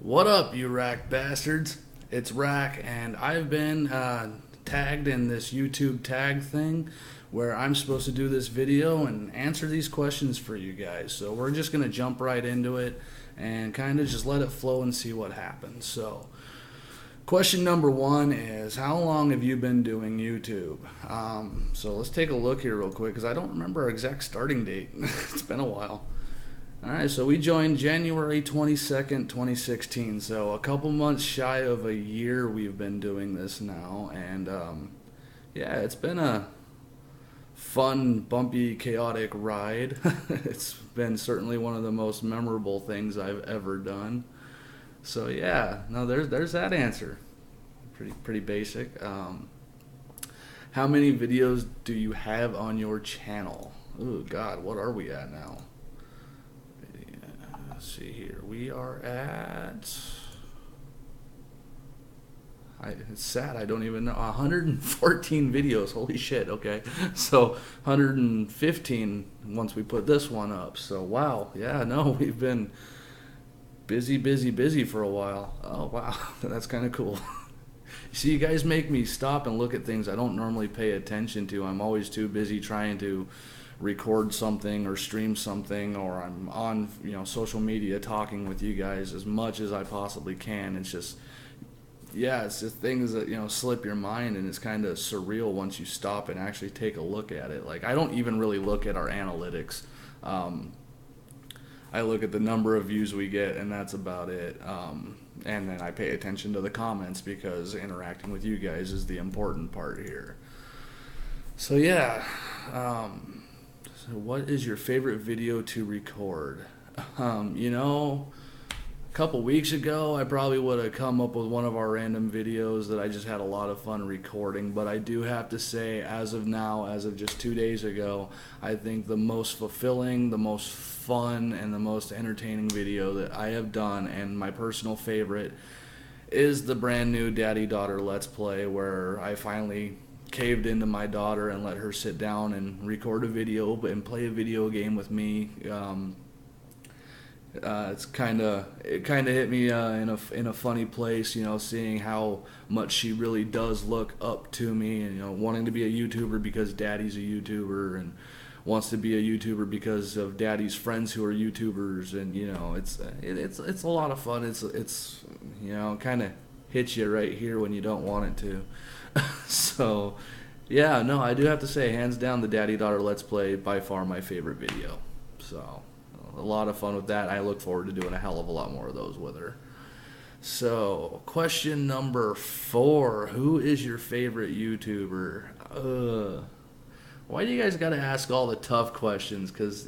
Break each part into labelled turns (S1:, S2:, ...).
S1: What up, you RaKk bastards? It's RaKk, and I've been tagged in this YouTube tag thing where I'm supposed to do this video and answer these questions for you guys. So we're just going to jump right into it and kind of just let it flow and see what happens. So, question number one is, how long have you been doing YouTube? So let's take a look here real quick because I don't remember our exact starting date. It's been a while. Alright, so we joined January 22nd, 2016, so a couple months shy of a year we've been doing this now, and yeah, it's been a fun, bumpy, chaotic ride. It's been certainly one of the most memorable things I've ever done. So yeah, no, there's that answer. Pretty basic. How many videos do you have on your channel? Oh God, what are we at now? Let's see here. We are at... it's sad. I don't even know. 114 videos. Holy shit. Okay. So 115 once we put this one up. So wow. Yeah, no, we've been busy for a while. Oh, wow. That's kind of cool. See, you guys make me stop and look at things I don't normally pay attention to. I'm always too busy trying to record something or stream something, or I'm on social media talking with you guys as much as I possibly can. It's just, yeah, it's just things that slip your mind, and it's kind of surreal once you stop and actually take a look at it. Like, I don't even really look at our analytics. I look at the number of views we get, and that's about it. And then I pay attention to the comments because interacting with you guys is the important part here. So yeah. So what is your favorite video to record? A couple weeks ago, I probably would have come up with one of our random videos that I just had a lot of fun recording, but I do have to say, as of now, as of just 2 days ago, I think the most fulfilling, the most fun, and the most entertaining video that I have done, and my personal favorite, is the brand new daddy-daughter Let's Play, where I finally caved into my daughter and let her sit down and record a video and play a video game with me. It kind of hit me in a funny place, seeing how much she really does look up to me, and wanting to be a YouTuber because Daddy's a YouTuber, and wants to be a YouTuber because of Daddy's friends who are YouTubers, and it's a lot of fun. It's kind of hits you right here when you don't want it to. So, yeah, no, I do have to say, hands down, the Daddy-Daughter Let's Play, by far my favorite video. So, a lot of fun with that. I look forward to doing a hell of a lot more of those with her. So, question number 4. Who is your favorite YouTuber? Why do you guys gotta ask all the tough questions? Because,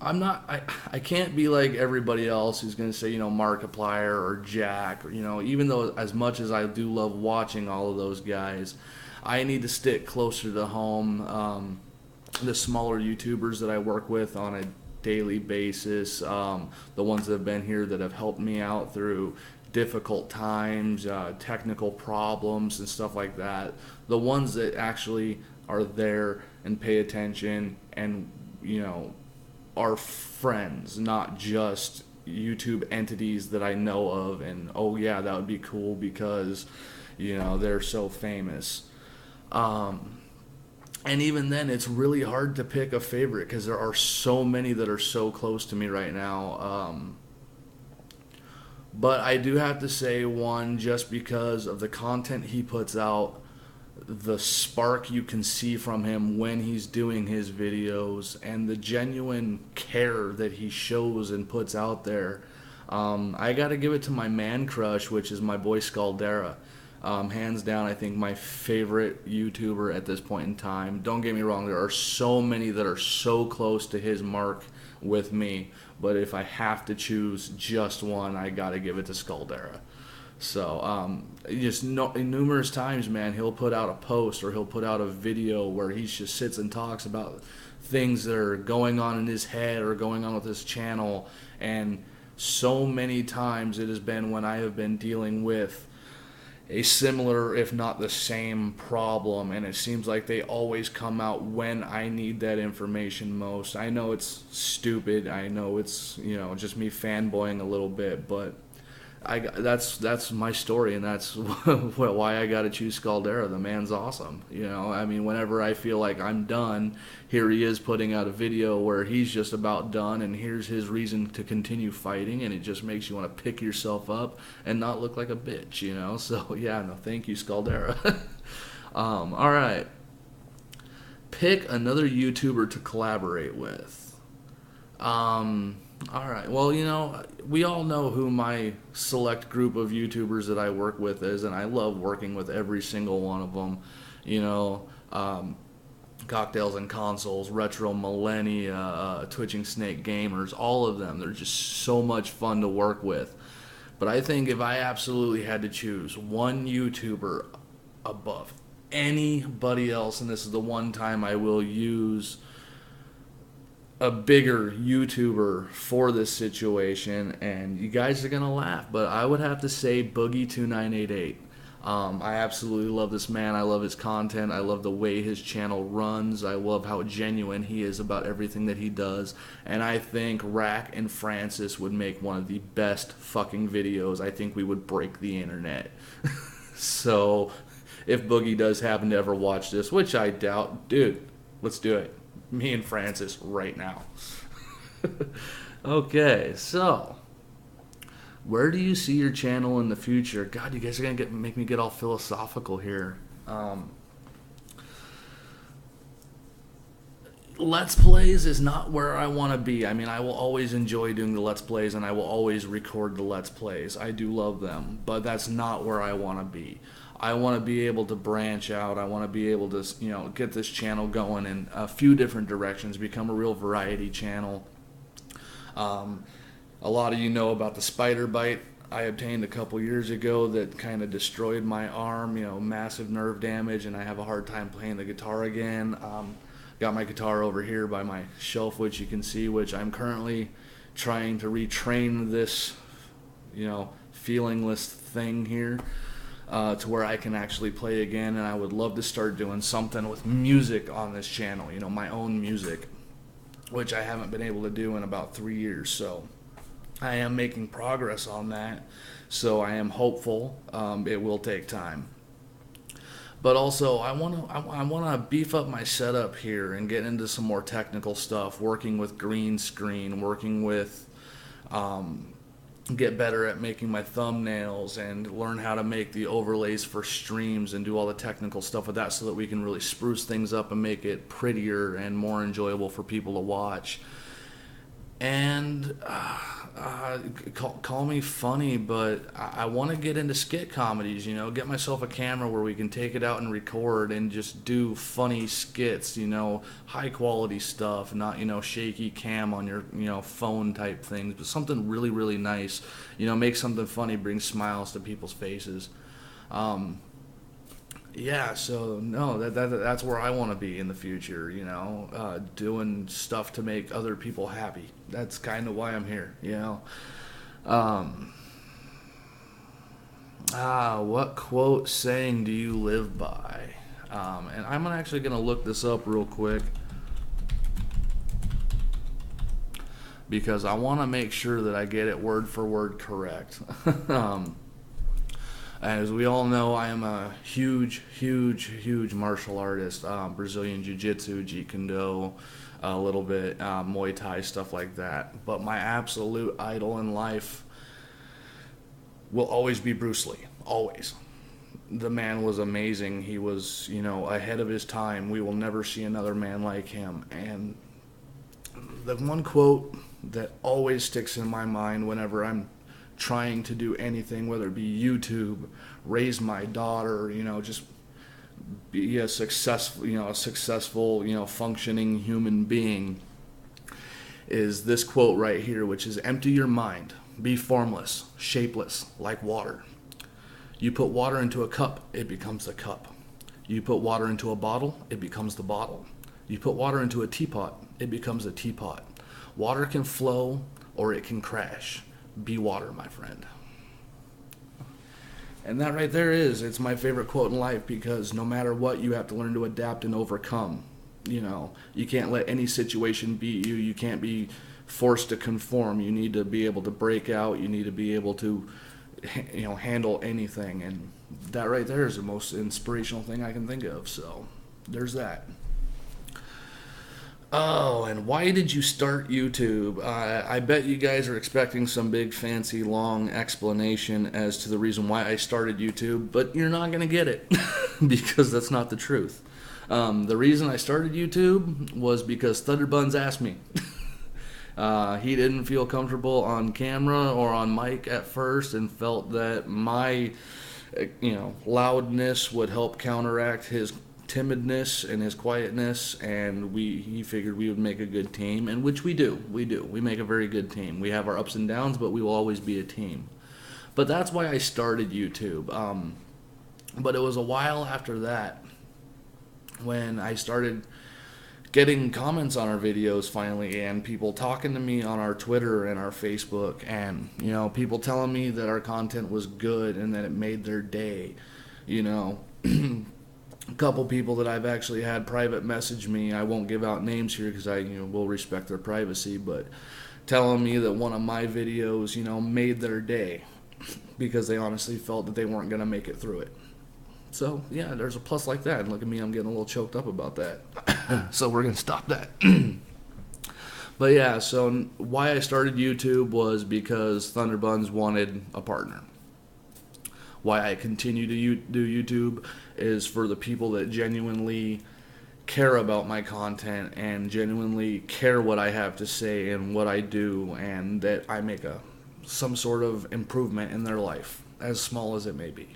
S1: I can't be like everybody else who's going to say, Markiplier or Jack, or, even though as much as I do love watching all of those guys, I need to stick closer to home. The smaller YouTubers that I work with on a daily basis, the ones that have been here that have helped me out through difficult times, technical problems and stuff like that, the ones that actually are there and pay attention and, are friends, not just YouTube entities that I know of and, oh yeah, that would be cool because, they're so famous. And even then, it's really hard to pick a favorite because there are so many that are so close to me right now. But I do have to say one, just because of the content he puts out, the spark you can see from him when he's doing his videos, and the genuine care that he shows and puts out there. I gotta give it to my man crush, which is my boy Skaldera. Hands down, I think my favorite YouTuber at this point in time. Don't get me wrong, there are so many that are so close to his mark with me, but if I have to choose just one, I gotta give it to Skaldera. So, numerous times, man, he'll put out a post or he'll put out a video where he just sits and talks about things that are going on in his head or going on with his channel. And so many times it has been when I have been dealing with a similar, if not the same problem, and it seems like they always come out when I need that information most. I know it's stupid. I know it's, just me fanboying a little bit, but that's my story, and that's why I got to choose Skaldera. The man's awesome. You know, I mean, whenever I feel like I'm done, here he is putting out a video where he's just about done, and here's his reason to continue fighting, and it just makes you want to pick yourself up and not look like a bitch, you know? So, yeah, no, thank you, Skaldera. All right. Pick another YouTuber to collaborate with. All right. Well, you know, we all know who my select group of YouTubers that I work with is, and I love working with every single one of them. You know, Cocktails and Consoles, Retro Millennia, TwitchingSnakeGamers, all of them. They're just so much fun to work with. But I think if I absolutely had to choose one YouTuber above anybody else, and this is the one time I will use a bigger YouTuber for this situation, and you guys are gonna laugh, but I would have to say Boogie2988. I absolutely love this man. I love his content. I love the way his channel runs. I love how genuine he is about everything that he does. And I think RaKk and Francis would make one of the best fucking videos. I think we would break the internet. So if Boogie does happen to ever watch this, which I doubt, dude, let's do it. Me and Francis right now. Okay, so where do you see your channel in the future? God, you guys are gonna make me get all philosophical here. Let's Plays is not where I want to be. I mean, I will always enjoy doing the Let's Plays, and I will always record the Let's Plays. I do love them, but that's not where I want to be. I want to be able to branch out. I want to be able to, you know, get this channel going in a few different directions, become a real variety channel. A lot of you know about the spider bite I obtained a couple years ago that kind of destroyed my arm, you know, massive nerve damage, and I have a hard time playing the guitar again. Got my guitar over here by my shelf, which you can see, which I'm currently trying to retrain this, you know, feelingless thing here. To where I can actually play again, and I would love to start doing something with music on this channel, you know, my own music, which I haven't been able to do in about 3 years, so I am making progress on that, so I am hopeful. It will take time. But also, I want to beef up my setup here and get into some more technical stuff, working with green screen, working with get better at making my thumbnails and learn how to make the overlays for streams and do all the technical stuff with that so that we can really spruce things up and make it prettier and more enjoyable for people to watch. And call me funny, but I want to get into skit comedies, you know, get myself a camera where we can take it out and record and just do funny skits, you know, high quality stuff, not, you know, shaky cam on your, you know, phone type things, but something really, really nice, you know, make something funny, bring smiles to people's faces. Yeah, so no, that's where I want to be in the future, you know, doing stuff to make other people happy. That's kind of why I'm here, you know. What quote saying do you live by? And I'm actually going to look this up real quick because I want to make sure that I get it word for word correct. As we all know, I am a huge martial artist. Brazilian Jiu-Jitsu, Jeet Kune Do, a little bit Muay Thai, stuff like that. But my absolute idol in life will always be Bruce Lee. Always. The man was amazing. He was, you know, ahead of his time. We will never see another man like him. And the one quote that always sticks in my mind whenever I'm trying to do anything, whether it be YouTube, raise my daughter, you know, just be a successful, functioning human being, is this quote right here, which is, empty your mind, be formless, shapeless, like water. You put water into a cup, it becomes the cup. You put water into a bottle, it becomes the bottle. You put water into a teapot, it becomes a teapot. Water can flow or it can crash. Be water, my friend. And that right there it's my favorite quote in life, because no matter what, you have to learn to adapt and overcome. You know, you can't let any situation beat you. You can't be forced to conform. You need to be able to break out. You need to be able to handle anything. And that right there is the most inspirational thing I can think of. So there's that. Oh, and why did you start YouTube? I bet you guys are expecting some big, fancy, long explanation as to the reason why I started YouTube, but you're not going to get it because that's not the truth. The reason I started YouTube was because Thunderbuns asked me. He didn't feel comfortable on camera or on mic at first and felt that my loudness would help counteract his timidness and his quietness, and he figured we would make a good team, and which we do. We make a very good team. We have our ups and downs, but we will always be a team. But that's why I started YouTube. But it was a while after that when I started getting comments on our videos finally, and people talking to me on our Twitter and our Facebook, and people telling me that our content was good and that it made their day. A couple people that I've actually had private message me, I won't give out names here because I will respect their privacy, but telling me that one of my videos made their day because they honestly felt that they weren't going to make it through it. So yeah, there's a plus like that, and look at me, I'm getting a little choked up about that. So we're going to stop that. But yeah, so why I started YouTube was because Thunderbuns wanted a partner. Why I continue to do YouTube is for the people that genuinely care about my content and genuinely care what I have to say and what I do, and that I make some sort of improvement in their life, as small as it may be.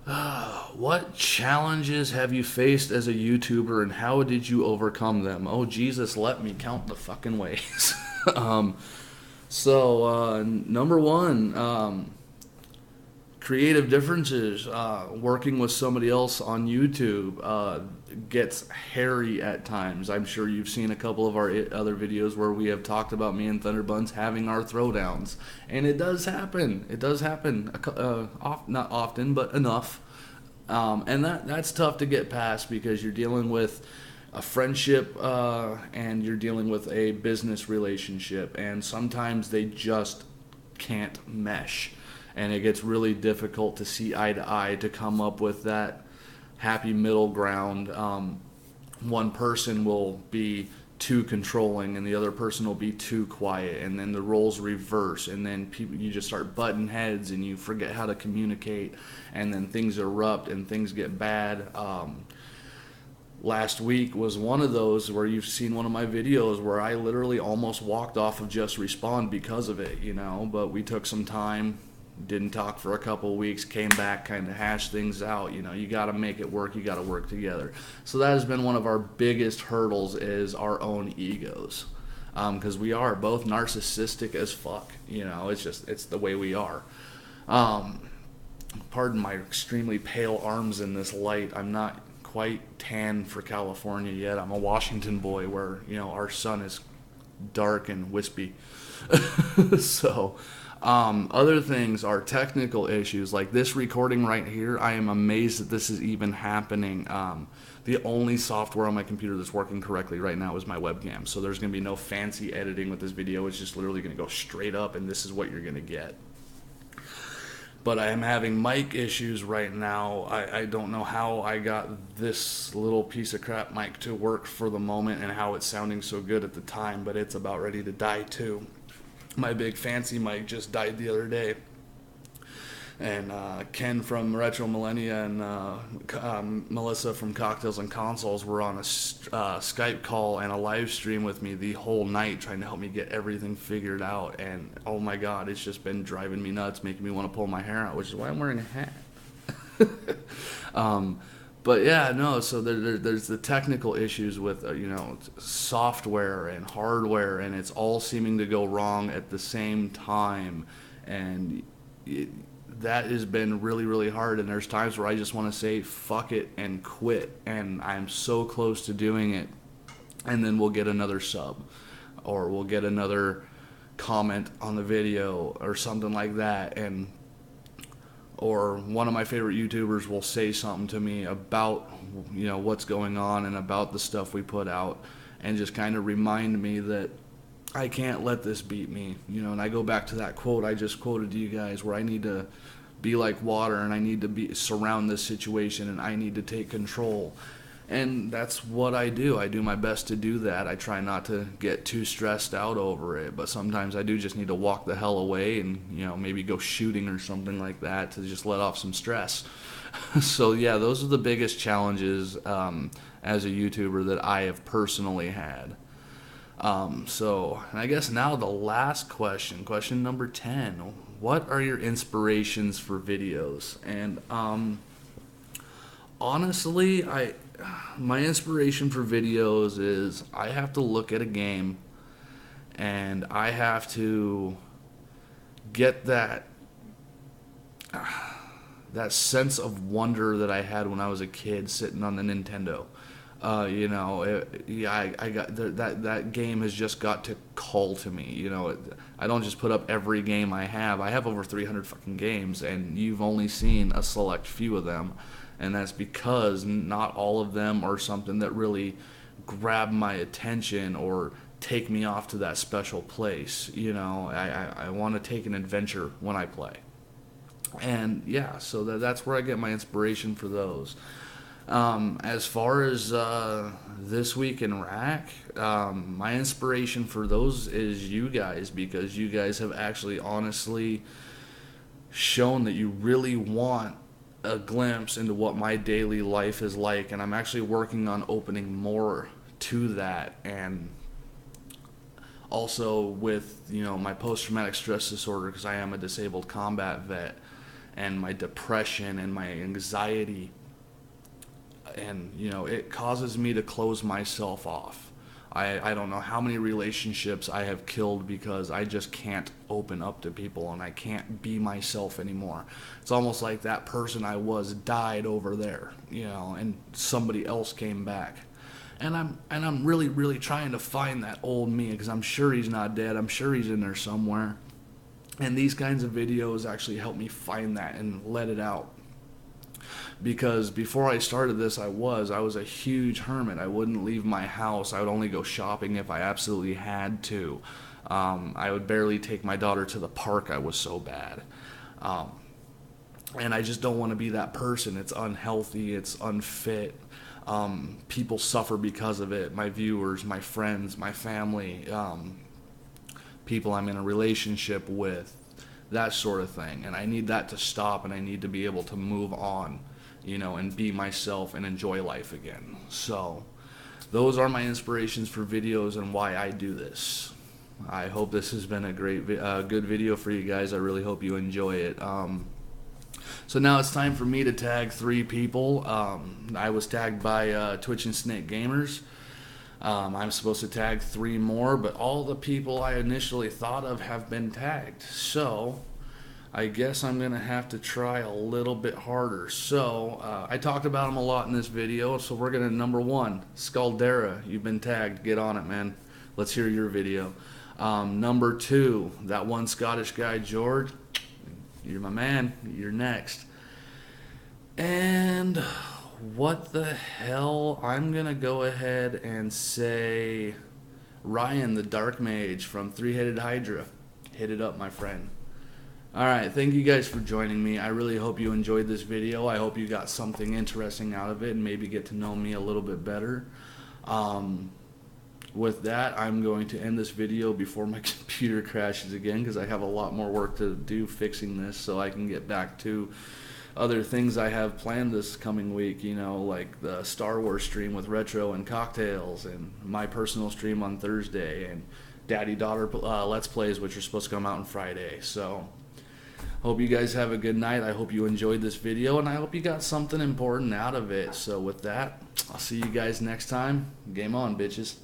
S1: What challenges have you faced as a YouTuber, and how did you overcome them? Oh, Jesus, let me count the fucking ways. Number one, creative differences. Working with somebody else on YouTube gets hairy at times. I'm sure you've seen a couple of our other videos where we have talked about me and Thunderbuns having our throwdowns, and it does happen. It does happen, not often, but enough. And that's tough to get past because you're dealing with a friendship and you're dealing with a business relationship, and sometimes they just can't mesh. And it gets really difficult to see eye to eye to come up with that happy middle ground. One person will be too controlling and the other person will be too quiet, and then the roles reverse, and then you just start butting heads and you forget how to communicate, and then things erupt and things get bad. Last week was one of those where you've seen one of my videos where I literally almost walked off of justrespawnd because of it, but we took some time. Didn't talk for a couple of weeks, came back, kind of hashed things out. You got to make it work. You got to work together. So that has been one of our biggest hurdles, is our own egos, because we are both narcissistic as fuck. It's the way we are. Pardon my extremely pale arms in this light. I'm not quite tan for California yet. I'm a Washington boy where our sun is dark and wispy. So. Other things are technical issues, like this recording right here. I am amazed that this is even happening. The only software on my computer that's working correctly right now is my webcam, so there's going to be no fancy editing with this video. It's just literally going to go straight up, and this is what you're going to get. But I am having mic issues right now. I don't know how I got this little piece of crap mic to work for the moment and how it's sounding so good at the time, but it's about ready to die too. My big fancy mic just died the other day, and Ken from Retro Millennia and Melissa from Cocktails and Consoles were on a Skype call and a live stream with me the whole night, trying to help me get everything figured out. And oh my god, it's just been driving me nuts, making me want to pull my hair out, which is why I'm wearing a hat. But yeah, no, so there's the technical issues with, software and hardware, and it's all seeming to go wrong at the same time. And that has been really, really hard. And there's times where I just want to say, fuck it, and quit. And I'm so close to doing it. And then we'll get another sub, or we'll get another comment on the video or something like that. Or one of my favorite YouTubers will say something to me about, what's going on and about the stuff we put out, and just kind of remind me that I can't let this beat me, you know. And I go back to that quote I just quoted to you guys, where I need to be like water, and I need to surround this situation, and I need to take control. And that's what I do. I do my best to do that. I try not to get too stressed out over it, but sometimes I do just need to walk the hell away and, you know, maybe go shooting or something like that to just let off some stress. So yeah, those are the biggest challenges as a YouTuber that I have personally had. So I guess now the last question number 10. What are your inspirations for videos? And honestly, my inspiration for videos is I have to look at a game and I have to get that sense of wonder that I had when I was a kid sitting on the Nintendo. You know, I got that game has just got to call to me. You know, I don't just put up every game I have. I have over 300 fucking games, and you've only seen a select few of them. And that's because not all of them are something that really grab my attention or take me off to that special place. You know, I want to take an adventure when I play. And yeah, so that's where I get my inspiration for those. As far as this week in RaKk, my inspiration for those is you guys, because you guys have actually honestly shown that you really want a glimpse into what my daily life is like, and I'm actually working on opening more to that. And also with, you know, my post-traumatic stress disorder, because I am a disabled combat vet, and my depression and my anxiety, and you know, it causes me to close myself off. I don't know how many relationships I have killed because I just can't open up to people and I can't be myself anymore. It's almost like that person I was died over there, you know, and somebody else came back. And I'm really trying to find that old me, because I'm sure he's not dead. I'm sure he's in there somewhere. And these kinds of videos actually help me find that and let it out. Because before I started this, I was a huge hermit. I wouldn't leave my house. I would only go shopping if I absolutely had to. I would barely take my daughter to the park. I was so bad. And I just don't want to be that person. It's unhealthy. It's unfit. People suffer because of it. My viewers, my friends, my family, people I'm in a relationship with, that sort of thing. And I need that to stop, and I need to be able to move on, you know, and be myself and enjoy life again. So those are my inspirations for videos and why I do this. I hope this has been a great good video for you guys. I really hope you enjoy it. So now it's time for me to tag 3 people. I was tagged by TwitchingSnakeGamers. I'm supposed to tag 3 more, but all the people I initially thought of have been tagged. So I guess I'm going to have to try a little bit harder. So I talked about them a lot in this video, so we're going to, number 1, Skaldera, you've been tagged. Get on it, man. Let's hear your video. Number 2, that one Scottish guy, George, you're my man. You're next. And what the hell? I'm going to go ahead and say Ryan, the Dark Mage from 3-Headed Hydra. Hit it up, my friend. Alright, thank you guys for joining me. I really hope you enjoyed this video. I hope you got something interesting out of it and maybe get to know me a little bit better. With that, I'm going to end this video before my computer crashes again, because I have a lot more work to do fixing this so I can get back to other things I have planned this coming week, you know, like the Star Wars stream with Retro and Cocktails, and my personal stream on Thursday, and Daddy-Daughter Let's Plays, which are supposed to come out on Friday. So hope you guys have a good night. I hope you enjoyed this video, and I hope you got something important out of it. So with that, I'll see you guys next time. Game on, bitches.